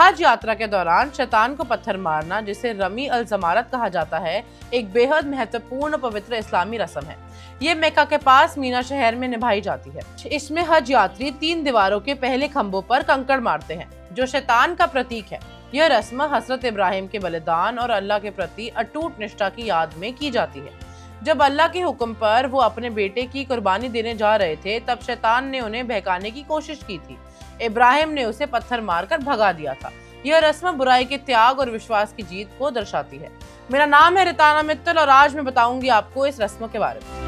मिराज यात्रा के दौरान शैतान को पत्थर मारना, जिसे रमी अल ज़मारत कहा जाता है, एक बेहद महत्वपूर्ण पवित्र इस्लामी रस्म है। ये मक्का के पास मीना शहर में निभाई जाती है। इसमें हज यात्री 3 दीवारों के पहले खंभों पर कंकड़ मारते हैं, जो शैतान का प्रतीक है। यह रस्म हजरत इब्राहिम के बलिदान और अल्लाह के प्रति अटूट निष्ठा की याद में की जाती है। जब अल्लाह के हुक्म पर वो अपने बेटे की कुर्बानी देने जा रहे थे, तब शैतान ने उन्हें बहकाने की कोशिश की थी। इब्राहिम ने उसे पत्थर मारकर भगा दिया था। यह रस्म बुराई के त्याग और विश्वास की जीत को दर्शाती है। मेरा नाम है रिताना मित्तल और आज मैं बताऊंगी आपको इस रस्म के बारे में।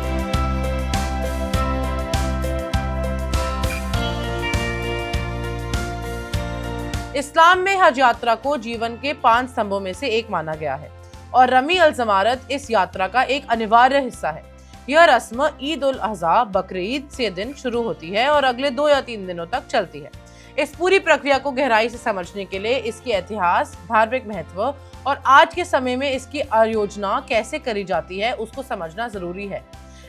इस्लाम में हज यात्रा को जीवन के 5 स्तंभों में से एक माना गया है और रमी अल ज़मारत इस यात्रा का एक अनिवार्य हिस्सा है। यह रस्म ईद उल अज़हा बकरीद से दिन शुरू होती है और अगले 2 या 3 दिनों तक चलती है। इस पूरी प्रक्रिया को गहराई से समझने के लिए इसके इतिहास, धार्मिक महत्व और आज के समय में इसकी आयोजना कैसे करी जाती है उसको समझना जरूरी है।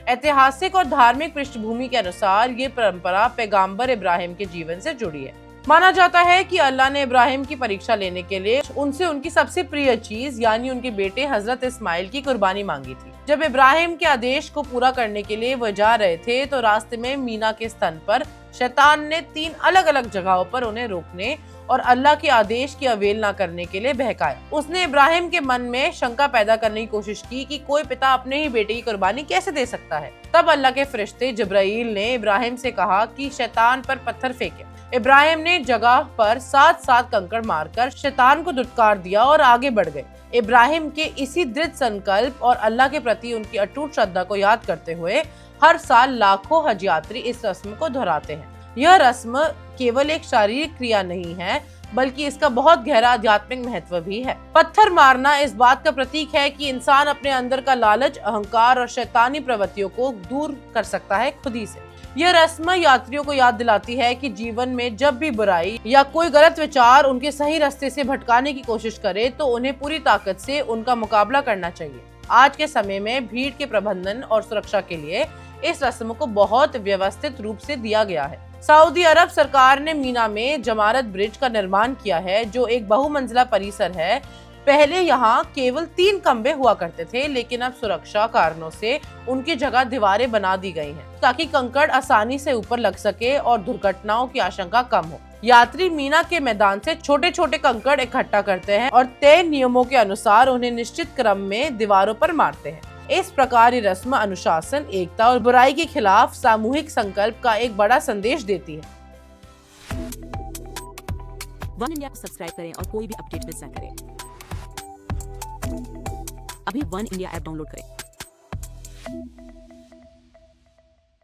ऐतिहासिक और धार्मिक पृष्ठभूमि के अनुसार ये परंपरा पैगंबर इब्राहिम के जीवन से जुड़ी है। माना जाता है कि अल्लाह ने इब्राहिम की परीक्षा लेने के लिए उनसे उनकी सबसे प्रिय चीज यानी उनके बेटे हजरत इस्माइल की कुर्बानी मांगी थी। जब इब्राहिम के आदेश को पूरा करने के लिए वह जा रहे थे, तो रास्ते में मीना के स्तन पर शैतान ने 3 अलग अलग जगहों पर उन्हें रोकने और अल्लाह के आदेश की अवहेलना करने के लिए बहकाया। उसने इब्राहिम के मन में शंका पैदा करने की कोशिश की कि कोई पिता अपने ही बेटे की कुर्बानी कैसे दे सकता है। तब अल्लाह के फरिश्ते जिब्राईल ने इब्राहिम से कहा कि शैतान पर पत्थर फेंके। इब्राहिम ने जगह पर 7 कंकड़ मारकर शैतान को धुतकार दिया और आगे बढ़ गए। इब्राहिम के इसी दृढ़ संकल्प और अल्लाह के प्रति उनकी अटूट श्रद्धा को याद करते हुए हर साल लाखों हज यात्री इस रस्म को दोहराते हैं। यह रस्म केवल एक शारीरिक क्रिया नहीं है, बल्कि इसका बहुत गहरा आध्यात्मिक महत्व भी है। पत्थर मारना इस बात का प्रतीक है कि इंसान अपने अंदर का लालच, अहंकार और शैतानी प्रवृत्तियों को दूर कर सकता है खुद ही से। यह रस्म यात्रियों को याद दिलाती है कि जीवन में जब भी बुराई या कोई गलत विचार उनके सही रास्ते से भटकाने की कोशिश करे, तो उन्हें पूरी ताकत से उनका मुकाबला करना चाहिए। आज के समय में भीड़ के प्रबंधन और सुरक्षा के लिए इस रस्म को बहुत व्यवस्थित रूप से दिया गया है। सऊदी अरब सरकार ने मीना में जमारत ब्रिज का निर्माण किया है, जो एक बहुमंजिला परिसर है। पहले यहाँ केवल 3 खंभे हुआ करते थे, लेकिन अब सुरक्षा कारणों से उनकी जगह दीवारें बना दी गई हैं, ताकि कंकड़ आसानी से ऊपर लग सके और दुर्घटनाओं की आशंका कम हो। यात्री मीना के मैदान से छोटे छोटे कंकड़ इकट्ठा करते हैं और तय नियमों के अनुसार उन्हें निश्चित क्रम में दीवारों पर मारते हैं। इस प्रकार ये रस्म अनुशासन, एकता और बुराई के खिलाफ सामूहिक संकल्प का एक बड़ा संदेश देती है। वन इंडिया को सब्सक्राइब करें और कोई भी अपडेट मिस न करें। अभी वन इंडिया ऐप डाउनलोड करें।